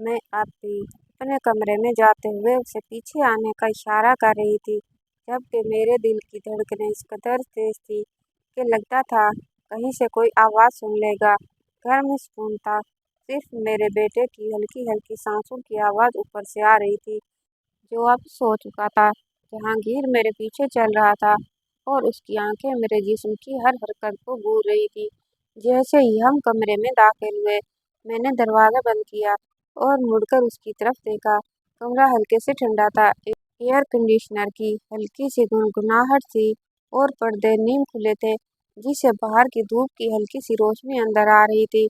मैं आरती अपने कमरे में जाते हुए उसे पीछे आने का इशारा कर रही थी, जबकि मेरे दिल की धड़कनें इस कदर तेज थी कि लगता था कहीं से कोई आवाज़ सुन लेगा। घर में सुकून था, सिर्फ मेरे बेटे की हल्की हल्की सांसों की आवाज़ ऊपर से आ रही थी, जो अब सो चुका था। जहांगीर मेरे पीछे चल रहा था और उसकी आंखें मेरे जिस्म की हर हरकत को घूर रही थी। जैसे ही हम कमरे में दाखिल हुए, मैंने दरवाज़ा बंद किया और मुड़कर उसकी तरफ देखा। कमरा हल्के से ठंडा था, एयर कंडीशनर की हल्की सी गुनगुनाहट थी और पर्दे नीम खुले थे, जिससे बाहर की धूप की हल्की सी रोशनी अंदर आ रही थी।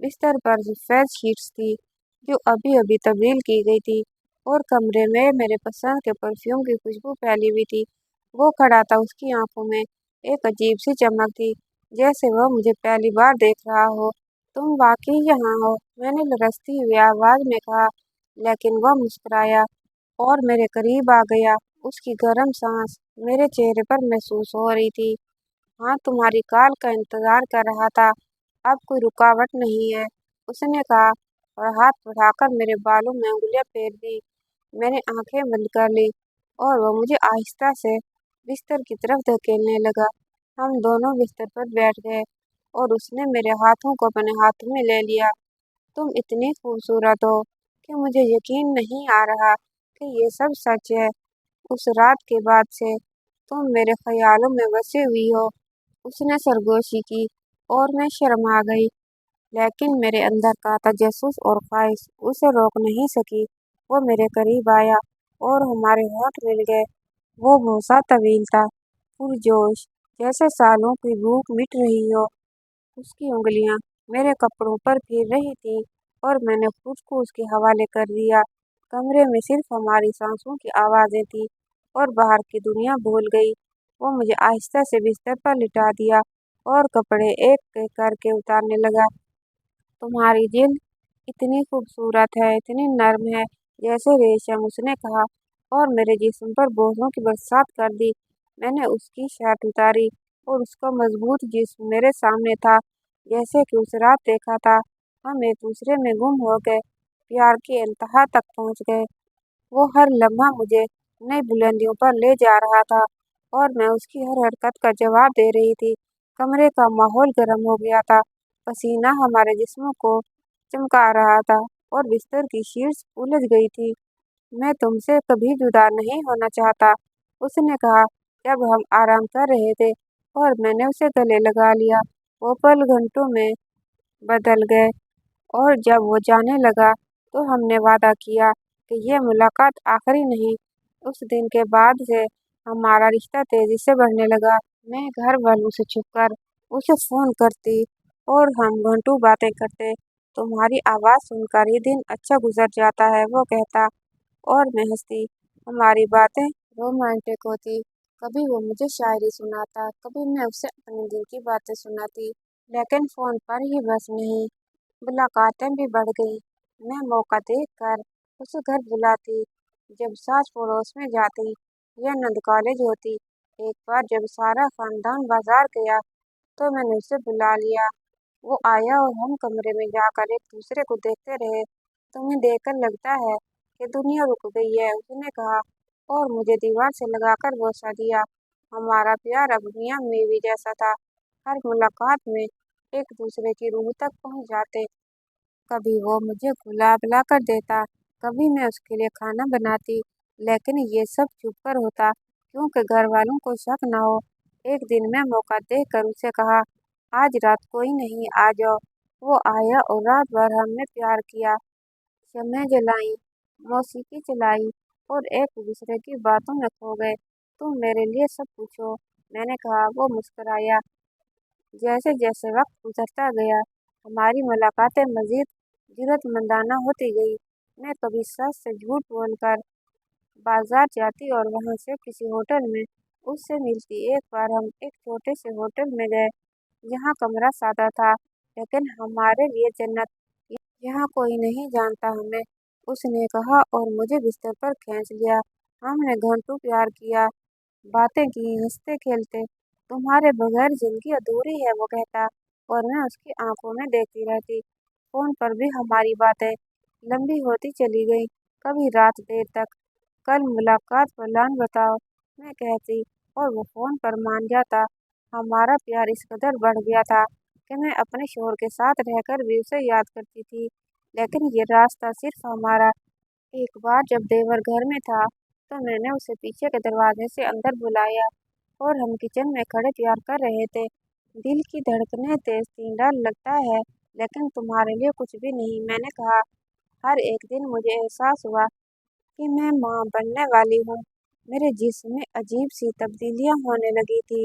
बिस्तर पर सफ़ेद शीट्स थी, जो अभी अभी तब्दील की गई थी, और कमरे में मेरे पसंद के परफ्यूम की खुशबू फैली हुई थी। वो खड़ा था, उसकी आंखों में एक अजीब सी चमक थी, जैसे वह मुझे पहली बार देख रहा हो। तुम वाकई यहाँ हो, मैंने लरजती हुई आवाज़ में कहा, लेकिन वह मुस्कुराया और मेरे करीब आ गया। उसकी गर्म सांस मेरे चेहरे पर महसूस हो रही थी। हाँ, तुम्हारी कॉल का इंतज़ार कर रहा था, अब कोई रुकावट नहीं है, उसने कहा और हाथ बढ़ाकर मेरे बालों में उंगलियां फेर दी। मैंने आंखें बंद कर ली और वह मुझे आहिस्ता से बिस्तर की तरफ धकेलने लगा। हम दोनों बिस्तर पर बैठ गए और उसने मेरे हाथों को अपने हाथों में ले लिया। तुम इतनी खूबसूरत हो कि मुझे यकीन नहीं आ रहा कि ये सब सच है। उस रात के बाद से तुम मेरे ख्यालों में बसी हुई हो। उसने सरगोशी की और मैं शर्मा गई, लेकिन मेरे अंदर का तजस्सुस और ख्वाहिश उसे रोक नहीं सकी। वो मेरे करीब आया और हमारे होंठ मिल गए। वो भौंसा तवील था, पुरजोश, जैसे सालों की भूख मिट रही हो। उसकी उंगलियां मेरे कपड़ों पर फिर रही थी और मैंने खुद को उसके हवाले कर दिया। कमरे में सिर्फ हमारी सांसों की आवाज़ें थी और बाहर की दुनिया भूल गई। वो मुझे आहिस्ता से बिस्तर पर लिटा दिया और कपड़े एक एक करके उतारने लगा। तुम्हारी जिल्द इतनी खूबसूरत है, इतनी नर्म है, जैसे रेशम, उसने कहा और मेरे जिस्म पर बोझों की बरसात कर दी। मैंने उसकी शर्ट उतारी और उसका मजबूत जिस्म मेरे सामने था, जैसे कि उस रात देखा था। हम एक दूसरे में गुम हो गए, प्यार की इंतहा तक पहुंच गए। वो हर लम्हा मुझे नई बुलंदियों पर ले जा रहा था और मैं उसकी हर हरकत का जवाब दे रही थी। कमरे का माहौल गर्म हो गया था, पसीना हमारे जिस्मों को चमका रहा था और बिस्तर की शीट्स उलझ गई थी। मैं तुमसे कभी जुदा नहीं होना चाहता, उसने कहा जब हम आराम कर रहे थे और मैंने उसे गले लगा लिया। वो पल घंटों में बदल गए और जब वो जाने लगा तो हमने वादा किया कि ये मुलाकात आखिरी नहीं। उस दिन के बाद से हमारा रिश्ता तेजी से बढ़ने लगा। मैं घर वालों से छुपकर उसे फोन करती और हम घंटों बातें करते। तुम्हारी आवाज़ सुनकर ही दिन अच्छा गुजर जाता है, वो कहता और मैं हंसती। हमारी बातें रोमांटिक होती, कभी वो मुझे शायरी सुनाता, कभी मैं उसे अपने दिल की बातें सुनाती, लेकिन फोन पर ही बस नहीं, मुलाकातें भी बढ़ गई। मैं मौका देखकर उसे घर बुलाती, जब सास पड़ोस में जाती या नंद कॉलेज होती। एक बार जब सारा खानदान बाजार गया तो मैंने उसे बुला लिया। वो आया और हम कमरे में जाकर एक दूसरे को देखते रहे। तुम्हें देखकर लगता है कि दुनिया रुक गई है, उसने कहा और मुझे दीवार से लगाकर बोसा दिया। हमारा प्यार अब मियां बीवी जैसा था, हर मुलाकात में एक दूसरे की रूह तक पहुंच जाते। कभी वो मुझे गुलाब ला कर देता, कभी मैं उसके लिए खाना बनाती, लेकिन ये सब चुप कर होता क्योंकि घर वालों को शक ना हो। एक दिन मैं मौका देखकर उसे कहा, आज रात कोई नहीं, आ जाओ। वो आया और रात भर हमने प्यार किया, शम्में जलाई, मौसीकी चलाई और एक दूसरे की बातों में खो गए। तुम मेरे लिए सब पूछो, मैंने कहा। वो मुस्कुराया। जैसे जैसे वक्त गुजरता गया, हमारी मुलाकातें मजीद जरूरतमंदाना होती गई। मैं कभी सच से झूठ बोलकर बाजार जाती और वहां से किसी होटल में उससे मिलती। एक बार हम एक छोटे से होटल में गए, जहाँ कमरा सादा था, लेकिन हमारे लिए जन्नत। यहाँ कोई नहीं जानता हमें, उसने कहा और मुझे बिस्तर पर खींच लिया। हमने घंटों प्यार किया, बातें की, हंसते खेलते। तुम्हारे बगैर जिंदगी अधूरी है, वो कहता और मैं उसकी आंखों में देखती रहती। फोन पर भी हमारी बातें लंबी होती चली गई। कभी रात देर तक, कल मुलाकात पर प्लान बताओ, मैं कहती और वो फोन पर मान जाता। हमारा प्यार इस कदर बढ़ गया था कि मैं अपने शोहर के साथ रहकर भी उसे याद करती थी। लेकिन ये रास्ता सिर्फ हमारा। एक बार जब देवर घर में था तो मैंने उसे पीछे के दरवाजे से अंदर बुलाया और हम किचन में खड़े प्यार कर रहे थे। दिल की धड़कनें तेज थीं। डर लगता है लेकिन तुम्हारे लिए कुछ भी नहीं, मैंने कहा। हर एक दिन मुझे एहसास हुआ कि मैं माँ बनने वाली हूँ। मेरे जिस्म में अजीब सी तब्दीलियाँ होने लगी थी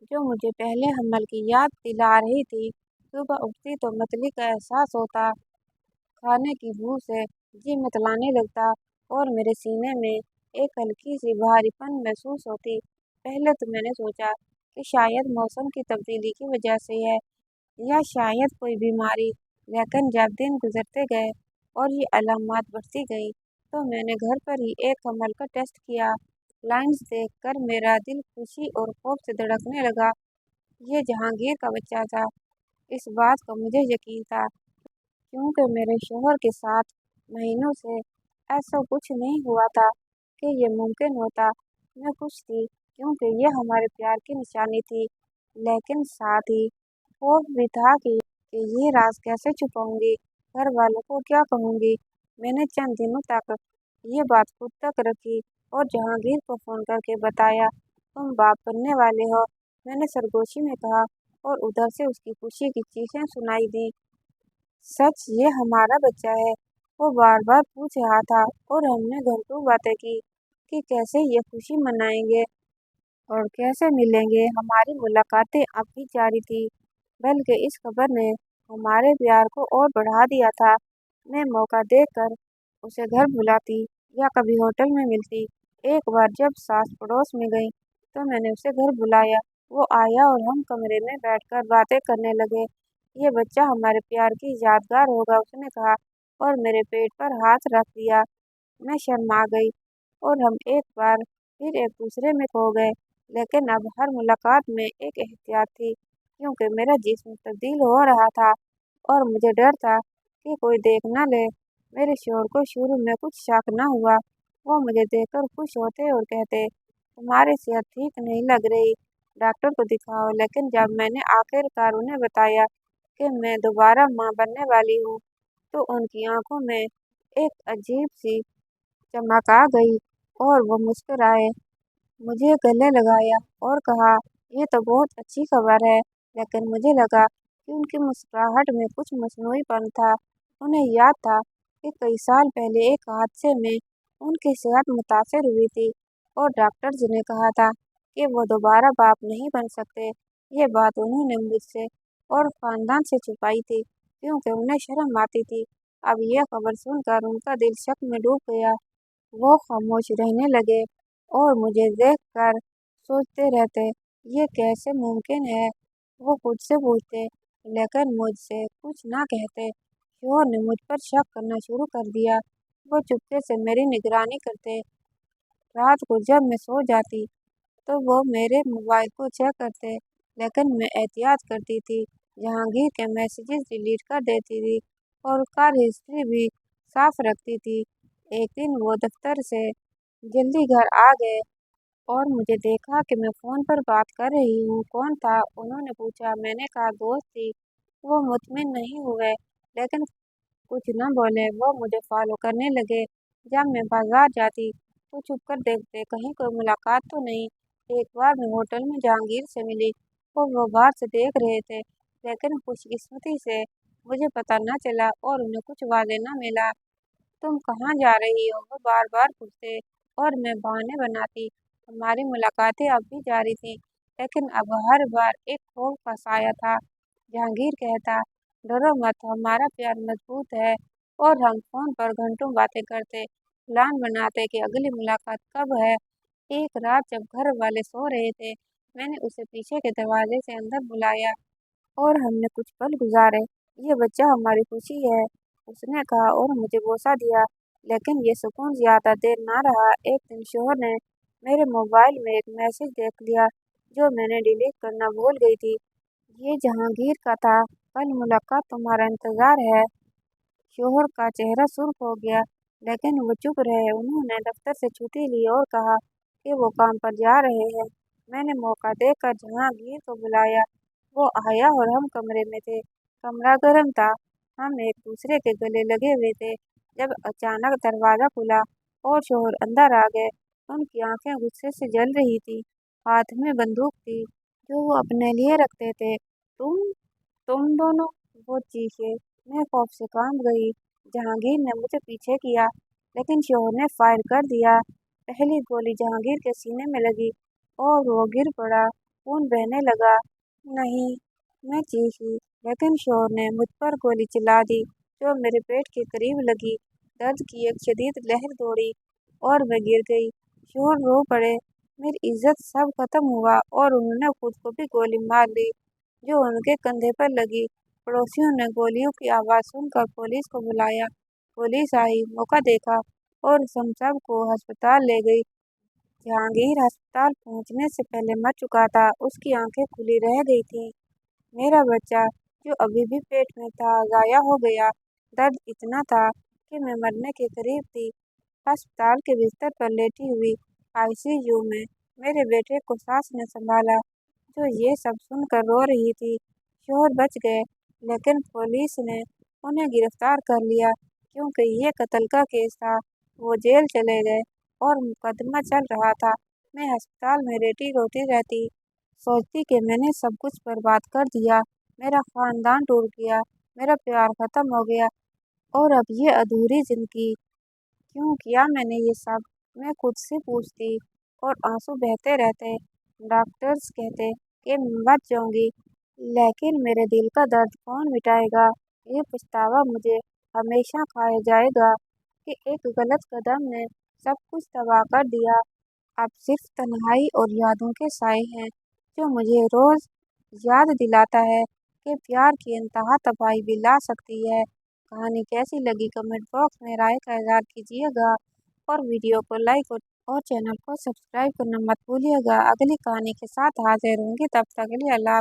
जो मुझे पहले हमल की याद दिला रही थी। सुबह उठती तो मतली का एहसास होता, खाने की भूख से जी मितलाने लगता और मेरे सीने में एक हल्की सी भारीपन महसूस होती। पहले तो मैंने सोचा कि शायद मौसम की तब्दीली की वजह से है या शायद कोई बीमारी। लेकिन जब दिन गुजरते गए और ये अलामत बढ़ती गई तो मैंने घर पर ही एक हमल का टेस्ट किया। लाइंस देखकर मेरा दिल खुशी और खौफ से धड़कने लगा। ये जहांगीर का बच्चा था। इस बात का मुझे यकीन था क्योंकि मेरे शोहर के साथ महीनों से ऐसा कुछ नहीं हुआ था कि ये मुमकिन होता। मैं खुश थी क्योंकि ये हमारे प्यार की निशानी थी, लेकिन साथ ही खौफ भी था कि ये राज कैसे छुपाऊंगी, घर वालों को क्या कहूंगी। मैंने चंद दिनों तक ये बात खुद तक रखी और जहांगीर को फोन करके बताया, तुम बाप बनने वाले हो, मैंने सरगोशी में कहा। और उधर से उसकी खुशी की चीखें सुनाई दी। सच ये हमारा बच्चा है, वो बार बार पूछ रहा था और हमने घंटों बातें की कि कैसे ये खुशी मनाएंगे और कैसे मिलेंगे। हमारी मुलाकातें अब भी जारी थी, बल्कि इस खबर ने हमारे प्यार को और बढ़ा दिया था। मैं मौका देखकर उसे घर बुलाती या कभी होटल में मिलती। एक बार जब सास पड़ोस में गई तो मैंने उसे घर बुलाया। वो आया और हम कमरे में बैठकर बातें करने लगे। ये बच्चा हमारे प्यार की यादगार होगा, उसने कहा और मेरे पेट पर हाथ रख दिया। मैं शर्मा गई और हम एक बार फिर एक दूसरे में खो गए। लेकिन अब हर मुलाकात में एक एहतियात थी क्योंकि मेरा जिस्म तब्दील हो रहा था और मुझे डर था कि कोई देख न ले। मेरे शोहर को शुरू में कुछ शक न हुआ। वो मुझे देखकर खुश होते और कहते, तुम्हारी सेहत ठीक नहीं लग रही, डॉक्टर को दिखाओ। लेकिन जब मैंने आखिरकार उन्हें बताया कि मैं दोबारा माँ बनने वाली हूँ तो उनकी आंखों में एक अजीब सी चमक आ गई और वो मुस्कुराए, मुझे गले लगाया और कहा, ये तो बहुत अच्छी खबर है। लेकिन मुझे लगा कि उनकी मुस्कुराहट में कुछ मसनूईपन था। उन्हें याद था कि कई साल पहले एक हादसे में उनकी सेहत मुतासर हुई थी और डॉक्टर्स ने कहा था कि वो दोबारा बाप नहीं बन सकते। ये बात उन्होंने मुझसे और खानदान से छुपाई थी क्योंकि उन्हें शर्म आती थी। अब यह खबर सुनकर उनका दिल शक में डूब गया। वो खामोश रहने लगे और मुझे देखकर सोचते रहते, ये कैसे मुमकिन है। वो खुद से पूछते लेकिन मुझसे कुछ ना कहते। शोहर ने मुझ पर शक करना शुरू कर दिया। वो चुपके से मेरी निगरानी करते। रात को जब मैं सो जाती तो वो मेरे मोबाइल को चेक करते, लेकिन मैं एहतियात करती थी। जहांगीर के मैसेजेस डिलीट कर देती थी और कॉल हिस्ट्री भी साफ रखती थी। एक दिन वो दफ्तर से जल्दी घर आ गए और मुझे देखा कि मैं फ़ोन पर बात कर रही हूँ। कौन था? उन्होंने पूछा। मैंने कहा दोस्त थी। वो मुतमिन नहीं हुए लेकिन कुछ न बोले। वो मुझे फॉलो करने लगे। जब मैं बाजार जाती तो छुप कर देखते कहीं कोई मुलाकात तो नहीं। एक बार मैं होटल में जहांगीर से मिली और वो बाहर से देख रहे थे, लेकिन खुशकिस्मती से मुझे पता न चला और उन्हें कुछ वादे न मिला। तुम कहाँ जा रही हो? वो बार बार पूछते और मैं बहाने बनाती। हमारी मुलाकातें अब भी जारी थी, लेकिन अब हर बार एक खौफ का साया था। जहांगीर कहता, डरो मत, हमारा प्यार मजबूत है। और हम फोन पर घंटों बातें करते, प्लान बनाते कि अगली मुलाकात कब है। एक रात जब घर वाले सो रहे थे, मैंने उसे पीछे के दरवाजे से अंदर बुलाया और हमने कुछ पल गुजारे। ये बच्चा हमारी खुशी है, उसने कहा और मुझे बोसा दिया। लेकिन ये सुकून ज्यादा देर ना रहा। एक दिन शोहर ने मेरे मोबाइल में एक मैसेज देख लिया जो मैंने डिलीट करना भूल गई थी। ये जहांगीर का था, कल मुलाकात तुम्हारा इंतजार है। शोहर का चेहरा सुर्ख हो गया, लेकिन वो चुप रहे। उन्होंने दफ्तर से छुट्टी ली और कहा कि वो काम पर जा रहे हैं। मैंने मौका देकर जहांगीर को बुलाया। वो आया और हम कमरे में थे। कमरा गर्म था। हम एक दूसरे के गले लगे हुए थे जब अचानक दरवाजा खुला और शोहर अंदर आ गए। उनकी आंखें गुस्से से जल रही थी। हाथ में बंदूक थी जो वो अपने लिए रखते थे। तुम दोनों, वो चीखे। मैं खौफ से कांप गई। जहांगीर ने मुझे पीछे किया, लेकिन शोहर ने फायर कर दिया। पहली गोली जहांगीर के सीने में लगी और वो गिर पड़ा। खून बहने लगा। नहीं, मैं चीखी, लेकिन शोहर ने मुझ पर गोली चला दी जो मेरे पेट के करीब लगी। दर्द की एक शदीद लहर दौड़ी और मैं गिर गई। शोहर रो पड़े। मेरी इज्जत सब खत्म हुआ और उन्होंने खुद को भी गोली मार ली जो उनके कंधे पर लगी। पड़ोसियों ने गोलियों की आवाज़ सुनकर पुलिस को बुलाया। पुलिस आई, मौका देखा और हम सब को अस्पताल ले गई। जहांगीर अस्पताल पहुंचने से पहले मर चुका था। उसकी आंखें खुली रह गई थीं। मेरा बच्चा, जो अभी भी पेट में था, गायब हो गया। दर्द इतना था कि मैं मरने के करीब थी। अस्पताल के बिस्तर पर लेटी हुई आईसीयू में मेरे बेटे को सास ने संभाला, जो ये सब सुनकर रो रही थी। शोहर बच गए, लेकिन पुलिस ने उन्हें गिरफ्तार कर लिया क्योंकि ये कत्ल का केस था। वो जेल चले गए और मुकदमा चल रहा था। मैं अस्पताल में लेटी रोती रहती, सोचती कि मैंने सब कुछ बर्बाद कर दिया। मेरा खानदान टूट गया, मेरा प्यार खत्म हो गया और अब ये अधूरी जिंदगी। क्यों किया मैंने ये सब? मैं खुद से पूछती और आंसू बहते रहते। डॉक्टर्स कहते कि मैं बच जाऊंगी, लेकिन मेरे दिल का दर्द कौन मिटाएगा? ये पछतावा मुझे हमेशा खाए जाएगा कि एक गलत कदम ने सब कुछ तबाह कर दिया। अब सिर्फ तन्हाई और यादों के साए हैं जो मुझे रोज याद दिलाता है कि प्यार की इंतहा तबाही भी ला सकती है। कहानी कैसी लगी कमेंट बॉक्स में राय का इजहार कीजिएगा और वीडियो को लाइक और चैनल को सब्सक्राइब करना मत भूलिएगा। अगली कहानी के साथ हाजिर होंगे, तब तक के लिए अल्लाह।